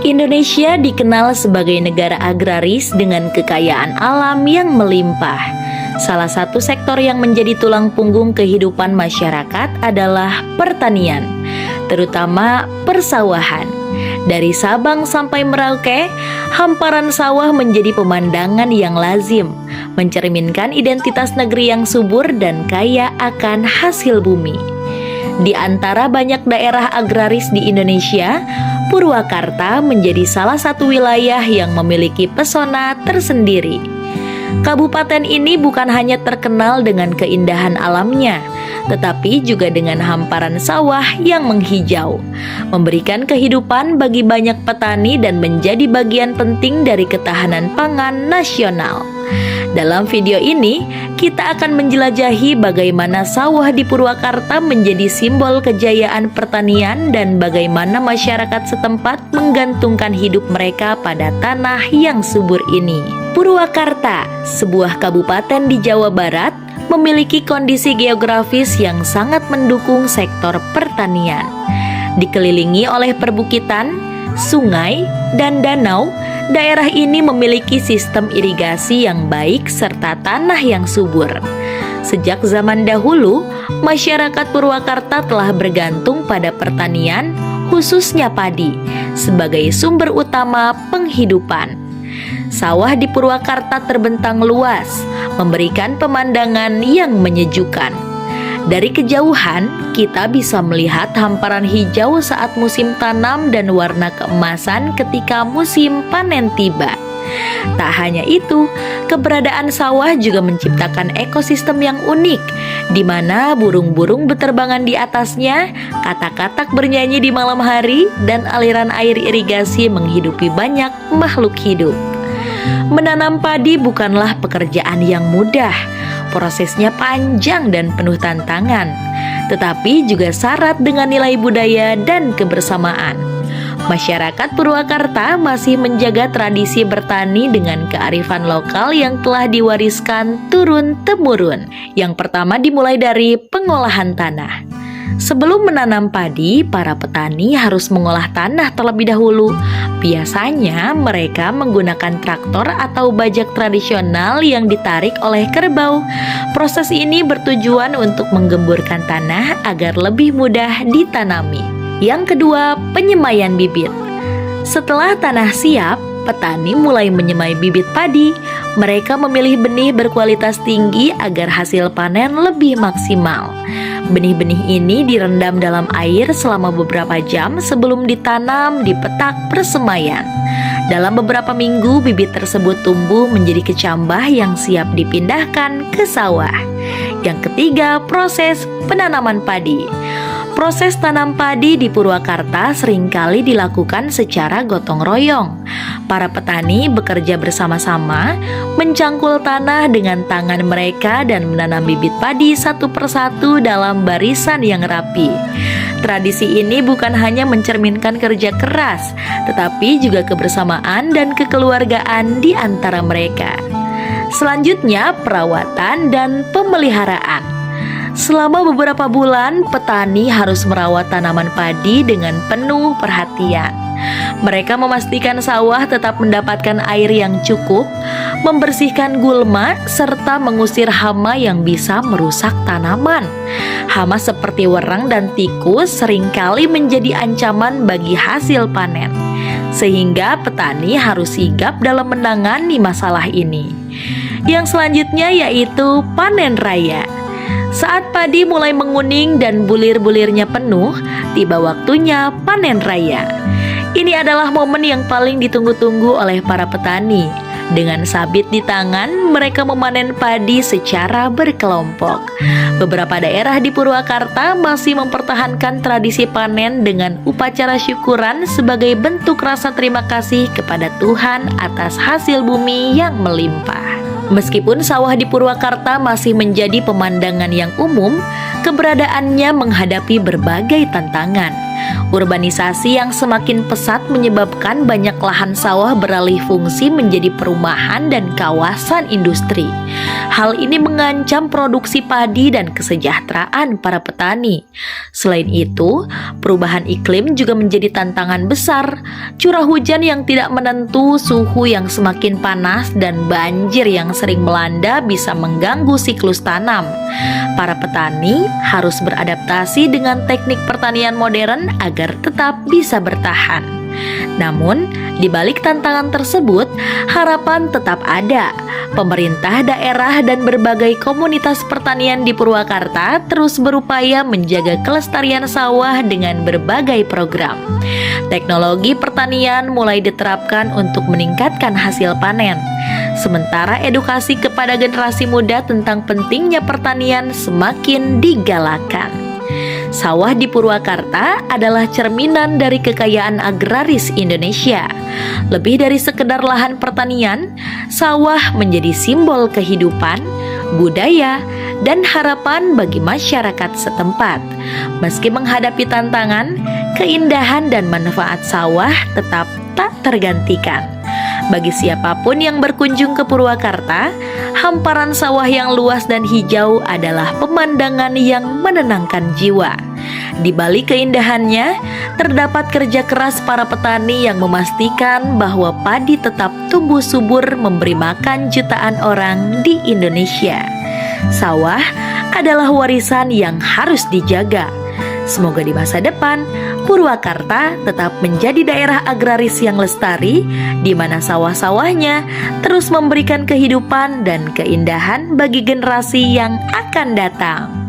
Indonesia dikenal sebagai negara agraris dengan kekayaan alam yang melimpah. Salah satu sektor yang menjadi tulang punggung kehidupan masyarakat adalah pertanian, terutama persawahan. Dari Sabang sampai Merauke, hamparan sawah menjadi pemandangan yang lazim, mencerminkan identitas negeri yang subur dan kaya akan hasil bumi. Di antara banyak daerah agraris di Indonesia, Purwakarta menjadi salah satu wilayah yang memiliki pesona tersendiri. Kabupaten ini bukan hanya terkenal dengan keindahan alamnya, tetapi juga dengan hamparan sawah yang menghijau, memberikan kehidupan bagi banyak petani dan menjadi bagian penting dari ketahanan pangan nasional. Dalam video ini, kita akan menjelajahi bagaimana sawah di Purwakarta menjadi simbol kejayaan pertanian dan bagaimana masyarakat setempat menggantungkan hidup mereka pada tanah yang subur ini. Purwakarta, sebuah kabupaten di Jawa Barat, memiliki kondisi geografis yang sangat mendukung sektor pertanian. Dikelilingi oleh perbukitan, sungai, dan danau, daerah ini memiliki sistem irigasi yang baik serta tanah yang subur. Sejak zaman dahulu, masyarakat Purwakarta telah bergantung pada pertanian, khususnya padi, sebagai sumber utama penghidupan. Sawah di Purwakarta terbentang luas, memberikan pemandangan yang menyejukkan. Dari kejauhan, kita bisa melihat hamparan hijau saat musim tanam dan warna keemasan ketika musim panen tiba. Tak hanya itu, keberadaan sawah juga menciptakan ekosistem yang unik, di mana burung-burung berterbangan di atasnya, katak-katak bernyanyi di malam hari, dan aliran air irigasi menghidupi banyak makhluk hidup. Menanam padi bukanlah pekerjaan yang mudah. Prosesnya panjang dan penuh tantangan, tetapi juga syarat dengan nilai budaya dan kebersamaan. Masyarakat Purwakarta masih menjaga tradisi bertani dengan kearifan lokal yang telah diwariskan turun-temurun. Yang pertama dimulai dari pengolahan tanah. Sebelum menanam padi, para petani harus mengolah tanah terlebih dahulu. Biasanya mereka menggunakan traktor atau bajak tradisional yang ditarik oleh kerbau. Proses ini bertujuan untuk menggemburkan tanah agar lebih mudah ditanami. Yang kedua, penyemaian bibit. Setelah tanah siap, petani mulai menyemai bibit padi. Mereka memilih benih berkualitas tinggi agar hasil panen lebih maksimal. Benih-benih ini direndam dalam air selama beberapa jam sebelum ditanam di petak persemaian. Dalam beberapa minggu, bibit tersebut tumbuh menjadi kecambah yang siap dipindahkan ke sawah. Yang ketiga, proses penanaman padi. Proses tanam padi di Purwakarta seringkali dilakukan secara gotong royong. Para petani bekerja bersama-sama, mencangkul tanah dengan tangan mereka dan menanam bibit padi satu persatu dalam barisan yang rapi. Tradisi ini bukan hanya mencerminkan kerja keras, tetapi juga kebersamaan dan kekeluargaan di antara mereka. Selanjutnya, perawatan dan pemeliharaan. Selama beberapa bulan, petani harus merawat tanaman padi dengan penuh perhatian. Mereka memastikan sawah tetap mendapatkan air yang cukup, membersihkan gulma, serta mengusir hama yang bisa merusak tanaman. Hama seperti wereng dan tikus seringkali menjadi ancaman bagi hasil panen, sehingga petani harus sigap dalam menangani masalah ini. Yang selanjutnya yaitu panen raya. Saat padi mulai menguning dan bulir-bulirnya penuh, tiba waktunya panen raya. Ini adalah momen yang paling ditunggu-tunggu oleh para petani. Dengan sabit di tangan, mereka memanen padi secara berkelompok. Beberapa daerah di Purwakarta masih mempertahankan tradisi panen dengan upacara syukuran sebagai bentuk rasa terima kasih kepada Tuhan atas hasil bumi yang melimpah. Meskipun sawah di Purwakarta masih menjadi pemandangan yang umum, keberadaannya menghadapi berbagai tantangan. Urbanisasi yang semakin pesat menyebabkan banyak lahan sawah beralih fungsi menjadi perumahan dan kawasan industri. Hal ini mengancam produksi padi dan kesejahteraan para petani. Selain itu, perubahan iklim juga menjadi tantangan besar. Curah hujan yang tidak menentu, suhu yang semakin panas, dan banjir yang sering melanda bisa mengganggu siklus tanam. Para petani harus beradaptasi dengan teknik pertanian modern agar tetap bisa bertahan. Namun, di balik tantangan tersebut, harapan tetap ada. Pemerintah daerah dan berbagai komunitas pertanian di Purwakarta terus berupaya menjaga kelestarian sawah dengan berbagai program. Teknologi pertanian mulai diterapkan untuk meningkatkan hasil panen. Sementara edukasi kepada generasi muda tentang pentingnya pertanian semakin digalakan. Sawah di Purwakarta adalah cerminan dari kekayaan agraris Indonesia. Lebih dari sekedar lahan pertanian, sawah menjadi simbol kehidupan, budaya, dan harapan bagi masyarakat setempat. Meski menghadapi tantangan, keindahan dan manfaat sawah tetap tak tergantikan. Bagi siapapun yang berkunjung ke Purwakarta, hamparan sawah yang luas dan hijau adalah pemandangan yang menenangkan jiwa. Di balik keindahannya, terdapat kerja keras para petani yang memastikan bahwa padi tetap tumbuh subur memberi makan jutaan orang di Indonesia. Sawah adalah warisan yang harus dijaga. Semoga di masa depan, Purwakarta tetap menjadi daerah agraris yang lestari, di mana sawah-sawahnya terus memberikan kehidupan dan keindahan bagi generasi yang akan datang.